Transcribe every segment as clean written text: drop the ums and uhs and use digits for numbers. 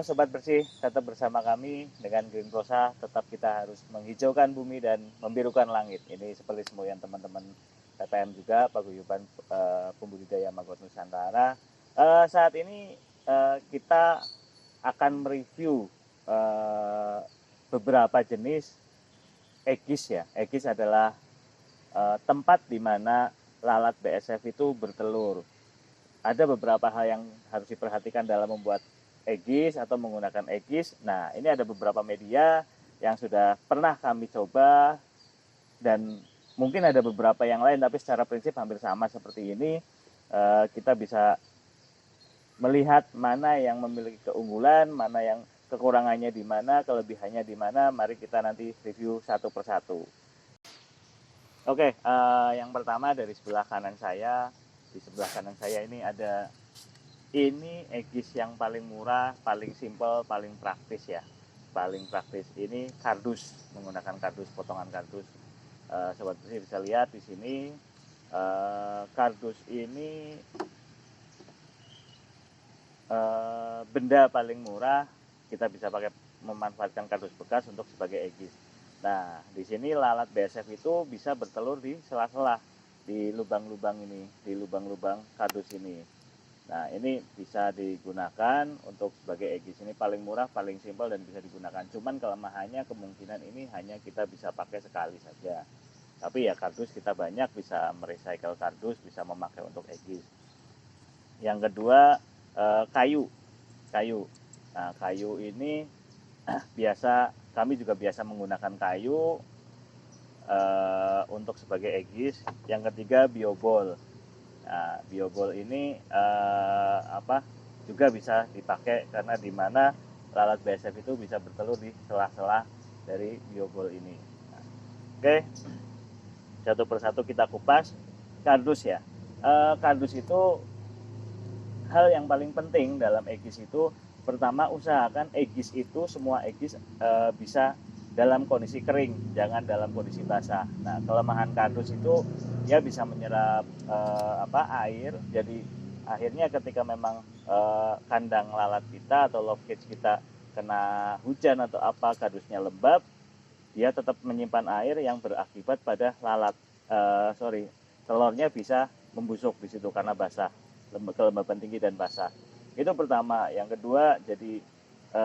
Sobat Bersih, tetap bersama kami dengan Green Prosa. Tetap kita harus menghijaukan bumi dan membirukan langit. Ini seperti semboyan teman-teman PPM juga, Paguyuban Pembudidaya Maggot Nusantara. Saat ini kita akan mereview beberapa jenis Aegis ya. Aegis adalah tempat di mana lalat BSF itu bertelur. Ada beberapa hal yang harus diperhatikan dalam membuat Aegis atau menggunakan Aegis. Nah, ini ada beberapa media yang sudah pernah kami coba dan mungkin ada beberapa yang lain, tapi secara prinsip hampir sama seperti ini. Kita bisa melihat mana yang memiliki keunggulan, mana yang kekurangannya di mana, kelebihannya di mana. Mari kita nanti review satu persatu. Oke, yang pertama dari sebelah kanan saya. Di sebelah kanan saya ini ada Aegis yang paling murah, paling simpel, paling praktis ya. Paling praktis ini kardus, menggunakan kardus, potongan kardus. Sobat Bersih bisa lihat di sini kardus ini benda paling murah. Kita bisa pakai memanfaatkan kardus bekas untuk sebagai Aegis. Nah, di sini lalat BSF itu bisa bertelur di sela-sela, di lubang-lubang ini, di lubang-lubang kardus ini. Nah, ini bisa digunakan untuk sebagai Aegis. Ini paling murah, paling simpel dan bisa digunakan. Cuman kelemahannya kemungkinan ini hanya kita bisa pakai sekali saja. Tapi ya kardus kita banyak, bisa merecycle kardus, bisa memakai untuk Aegis. Yang kedua, kayu. Nah, kayu ini biasa, kami juga biasa menggunakan kayu untuk sebagai Aegis. Yang ketiga, biobol. Nah, biobol ini juga bisa dipakai karena di mana lalat BSF itu bisa bertelur di sela-sela dari biobol ini. Nah, oke, satu persatu kita kupas. Kardus ya, kardus itu hal yang paling penting dalam Aegis itu. Pertama, usahakan Aegis itu semua Aegis bisa dalam kondisi kering, jangan dalam kondisi basah. Nah, kelemahan kardus itu dia bisa menyerap air. Jadi akhirnya ketika memang kandang lalat kita atau love cage kita kena hujan atau apa, kardusnya lembab, dia tetap menyimpan air yang berakibat pada telurnya bisa membusuk di situ karena basah, kelembaban tinggi dan basah. Itu pertama. Yang kedua, jadi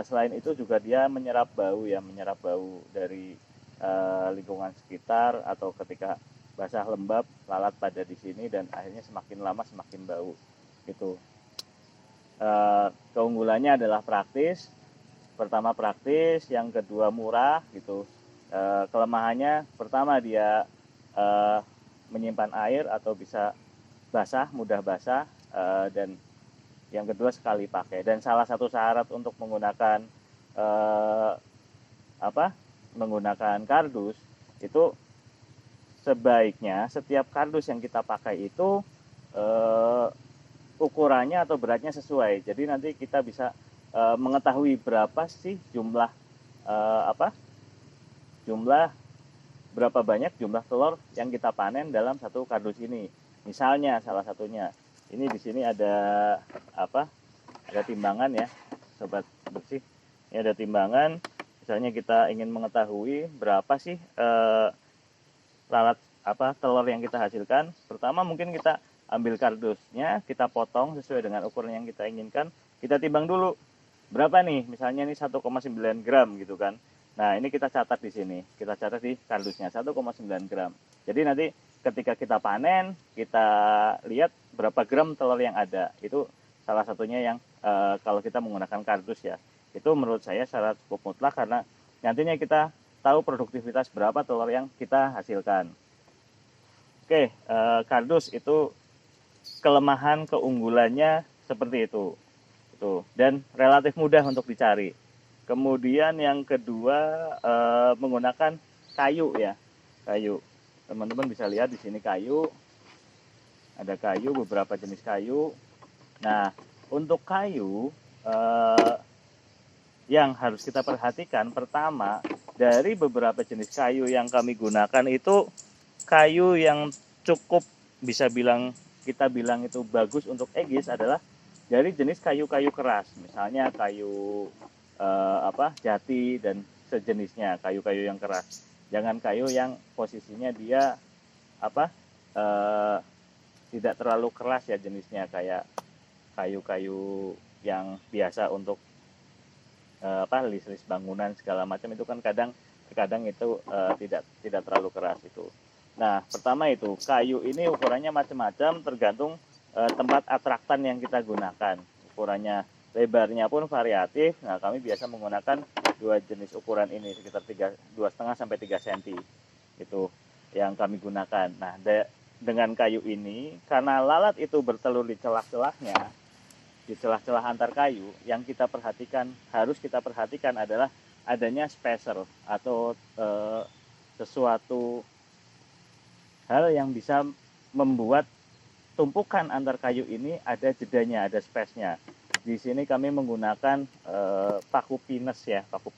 selain itu juga dia menyerap bau dari lingkungan sekitar, atau ketika basah lembab lalat pada di sini dan akhirnya semakin lama semakin bau gitu. Keunggulannya adalah praktis. Pertama praktis, yang kedua murah gitu. Kelemahannya pertama dia menyimpan air atau bisa basah, mudah basah, dan yang kedua sekali pakai. Dan salah satu syarat untuk menggunakan menggunakan kardus itu sebaiknya setiap kardus yang kita pakai itu ukurannya atau beratnya sesuai. Jadi nanti kita bisa mengetahui berapa sih jumlah berapa banyak jumlah telur yang kita panen dalam satu kardus ini. Misalnya salah satunya ini di sini ada timbangan ya, Sobat Bersih. Ini ada timbangan. Misalnya kita ingin mengetahui berapa sih lalat telur yang kita hasilkan. Pertama mungkin kita ambil kardusnya, kita potong sesuai dengan ukuran yang kita inginkan. Kita timbang dulu. Berapa nih? Misalnya ini 1,9 gram gitu kan. Nah, ini kita catat di sini. Kita catat di kardusnya 1,9 gram. Jadi nanti ketika kita panen, kita lihat berapa gram telur yang ada. Itu salah satunya yang kalau kita menggunakan kardus ya. Itu menurut saya syarat cukup mutlak karena nantinya kita tahu produktivitas berapa telur yang kita hasilkan. Oke, kardus itu kelemahan keunggulannya seperti itu. Dan relatif mudah untuk dicari. Kemudian yang kedua menggunakan kayu ya. Kayu. Teman-teman bisa lihat di sini kayu. Ada kayu, beberapa jenis kayu. Nah, untuk kayu yang harus kita perhatikan, pertama, dari beberapa jenis kayu yang kami gunakan itu kayu yang cukup kita bilang itu bagus untuk Aegis adalah dari jenis kayu-kayu keras, misalnya kayu jati dan sejenisnya, kayu-kayu yang keras. Jangan kayu yang posisinya dia apa eh, tidak terlalu keras ya jenisnya, kayak kayu-kayu yang biasa untuk lis-lis bangunan segala macam itu kan kadang itu tidak terlalu keras itu. Nah, pertama itu kayu ini ukurannya macam-macam tergantung tempat atraktan yang kita gunakan. Ukurannya, lebarnya pun variatif. Nah, kami biasa menggunakan dua jenis ukuran ini sekitar 2,5 sampai 3 cm. Itu yang kami gunakan. Nah, dengan kayu ini karena lalat itu bertelur di celah-celahnya, di celah-celah antar kayu, yang harus kita perhatikan adalah adanya spacer atau sesuatu hal yang bisa membuat tumpukan antar kayu ini ada jedanya, ada space-nya. Di sini kami menggunakan paku pinus ya, paku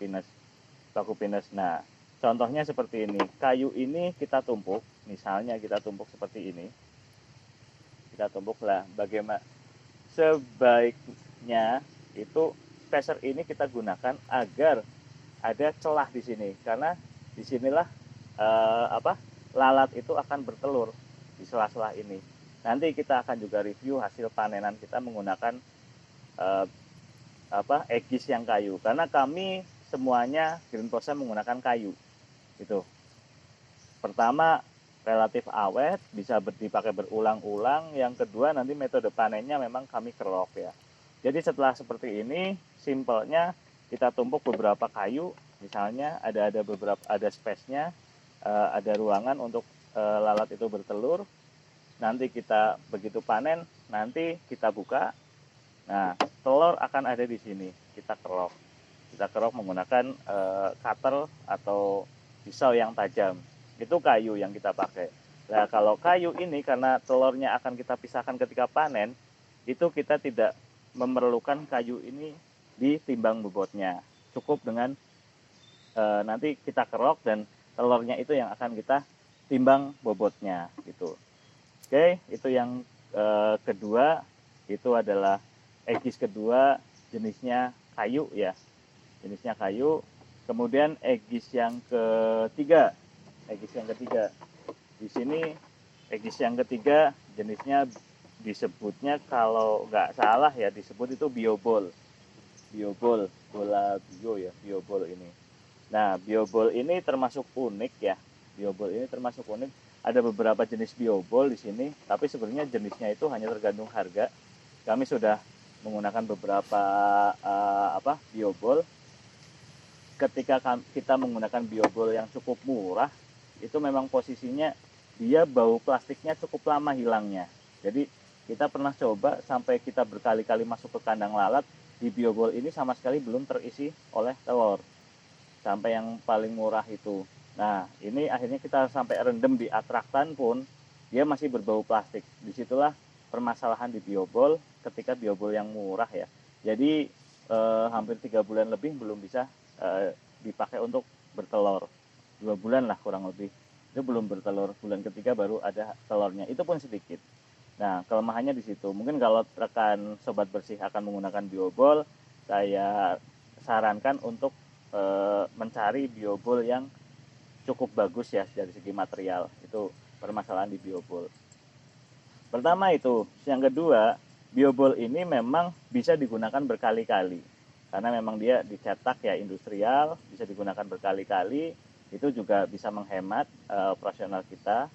pinus. Nah, contohnya seperti ini. Kayu ini kita tumpuk, misalnya kita tumpuk seperti ini. Kita tumpuklah bagaimana sebaiknya itu spacer ini kita gunakan agar ada celah di sini, karena disinilah lalat itu akan bertelur di sela-sela ini. Nanti kita akan juga review hasil panenan kita menggunakan egis yang kayu, karena kami semuanya green process menggunakan kayu. Itu pertama relatif awet, bisa dipakai berulang-ulang. Yang kedua, nanti metode panennya memang kami kerok ya. Jadi setelah seperti ini, simpelnya kita tumpuk beberapa kayu, misalnya ada space-nya, ada ruangan untuk lalat itu bertelur. Nanti kita begitu panen, nanti kita buka. Nah, telur akan ada di sini. Kita kerok menggunakan cutter atau pisau yang tajam. Itu kayu yang kita pakai. Nah, kalau kayu ini karena telurnya akan kita pisahkan ketika panen, itu kita tidak memerlukan kayu ini ditimbang bobotnya. Cukup dengan nanti kita kerok dan telurnya itu yang akan kita timbang bobotnya gitu. Oke, itu yang kedua, itu adalah egis kedua, jenisnya kayu ya. Jenisnya kayu. Kemudian egis yang ketiga. Di sini egis yang ketiga jenisnya disebutnya, kalau nggak salah ya, disebut itu biobol, bola bio ya, biobol ini. Nah, biobol ini termasuk unik ya. Ada beberapa jenis biobol di sini, tapi sebenarnya jenisnya itu hanya tergantung harga. Kami sudah menggunakan beberapa biobol. Ketika kita menggunakan biobol yang cukup murah, itu memang posisinya dia bau plastiknya cukup lama hilangnya. Jadi kita pernah coba sampai kita berkali-kali masuk ke kandang lalat, di biobol ini sama sekali belum terisi oleh telur. Sampai yang paling murah itu. Nah, ini akhirnya kita sampai rendam di atraktan pun dia masih berbau plastik. Disitulah permasalahan di biobol ketika biobol yang murah ya. Jadi hampir 3 bulan lebih belum bisa dipakai untuk bertelur. 2 bulan lah kurang lebih, itu belum bertelur. Bulan ketiga baru ada telurnya, itu pun sedikit. Nah, kelemahannya di situ. Mungkin kalau rekan sobat bersih akan menggunakan biobol, saya sarankan untuk mencari biobol yang cukup bagus ya dari segi material. Itu permasalahan di biobol. Pertama itu. Yang kedua, biobol ini memang bisa digunakan berkali-kali, karena memang dia dicetak ya industrial, bisa digunakan berkali-kali. Itu juga bisa menghemat operasional kita.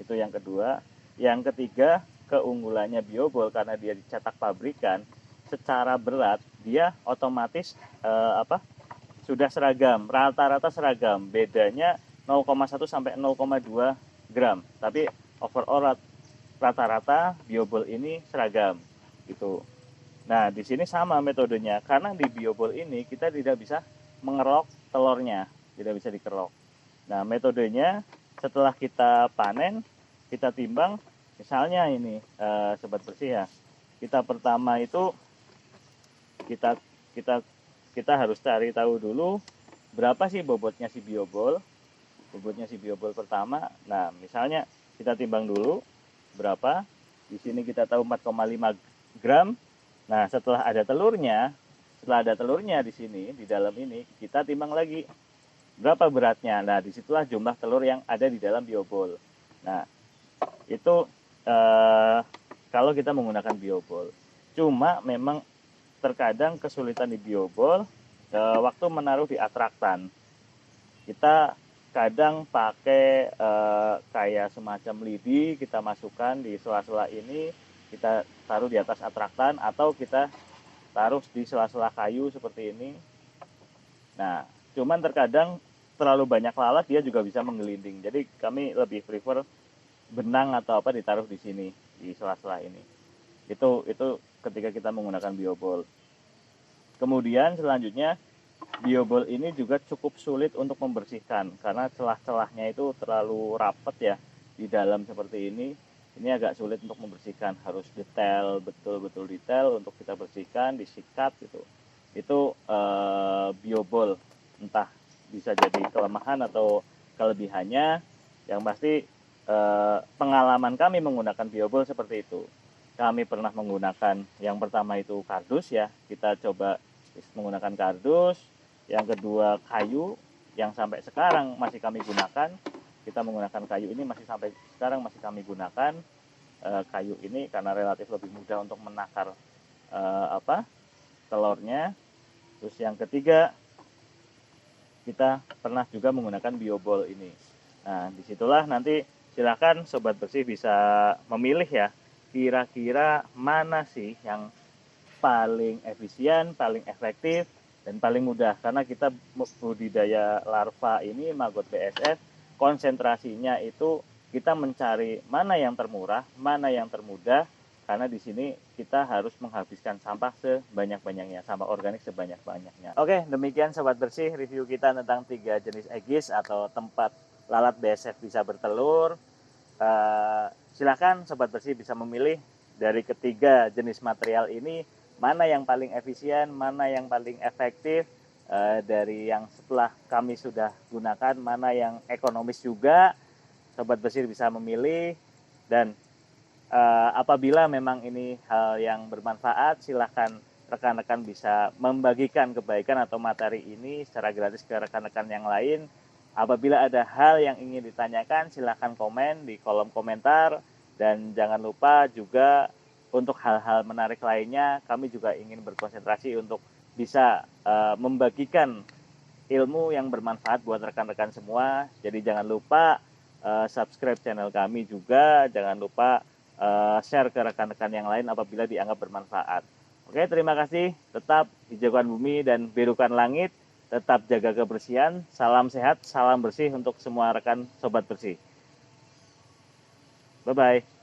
Itu yang kedua. Yang ketiga, keunggulannya biobol karena dia dicetak pabrikan, secara berat dia otomatis sudah seragam, rata-rata seragam. Bedanya 0,1 sampai 0,2 gram. Tapi overall rata-rata biobol ini seragam gitu. Nah, di sini sama metodenya. Karena di biobol ini kita tidak bisa mengerok telurnya, tidak bisa dikerok. Nah, metodenya setelah kita panen, kita timbang. Misalnya ini sobat bersih ya. Kita pertama itu kita harus cari tahu dulu berapa sih bobotnya si biobol. Pertama. Nah, misalnya kita timbang dulu berapa. Di sini kita tahu 4,5 gram. Nah, setelah ada telurnya di sini, di dalam ini, kita timbang lagi berapa beratnya. Nah, disitulah jumlah telur yang ada di dalam biobol. Nah, itu kalau kita menggunakan biobol. Cuma memang terkadang kesulitan di biobol waktu menaruh di atraktan. Kita kadang pakai kayak semacam lidi, kita masukkan di sela-sela ini, kita taruh di atas atraktan, atau kita taruh di sela-sela kayu seperti ini. Nah, cuman terkadang terlalu banyak lalat dia juga bisa menggelinding. Jadi kami lebih prefer benang atau apa ditaruh di sini, di sela-sela ini. Itu ketika kita menggunakan biobol. Kemudian selanjutnya biobol ini juga cukup sulit untuk membersihkan karena celah-celahnya itu terlalu rapat ya di dalam seperti ini. Ini agak sulit untuk membersihkan, harus detail, betul-betul detail untuk kita bersihkan, disikat gitu. Itu biobol, entah bisa jadi kelemahan atau kelebihannya. Yang pasti pengalaman kami menggunakan biobol seperti itu. Kami pernah menggunakan yang pertama itu kardus ya, kita coba menggunakan kardus. Yang kedua kayu, yang sampai sekarang masih kami gunakan. Kita menggunakan kayu ini masih sampai sekarang masih kami gunakan kayu ini karena relatif lebih mudah untuk menakar telurnya. Terus yang ketiga, kita pernah juga menggunakan biobol ini. Nah, disitulah nanti silakan Sobat Bersih bisa memilih ya, kira-kira mana sih yang paling efisien, paling efektif, dan paling mudah. Karena kita budidaya larva ini, maggot BSF, konsentrasinya itu kita mencari mana yang termurah, mana yang termudah, karena di sini kita harus menghabiskan sampah sebanyak-banyaknya, sampah organik sebanyak-banyaknya. Oke, demikian Sobat Bersih review kita tentang 3 jenis egis atau tempat lalat BSF bisa bertelur. Silakan Sobat Bersih bisa memilih dari ketiga jenis material ini mana yang paling efisien, mana yang paling efektif, dari yang setelah kami sudah gunakan, mana yang ekonomis juga. Sobat Bersih bisa memilih, dan apabila memang ini hal yang bermanfaat, silahkan rekan-rekan bisa membagikan kebaikan atau materi ini secara gratis ke rekan-rekan yang lain. Apabila ada hal yang ingin ditanyakan, silahkan komen di kolom komentar. Dan jangan lupa juga untuk hal-hal menarik lainnya, kami juga ingin berkonsentrasi untuk bisa membagikan ilmu yang bermanfaat buat rekan-rekan semua. Jadi jangan lupa subscribe channel kami juga. Jangan lupa share ke rekan-rekan yang lain apabila dianggap bermanfaat. Oke, terima kasih. Tetap hijaukan bumi dan birukan langit. Tetap jaga kebersihan. Salam sehat, salam bersih untuk semua rekan Sobat Bersih. Bye-bye.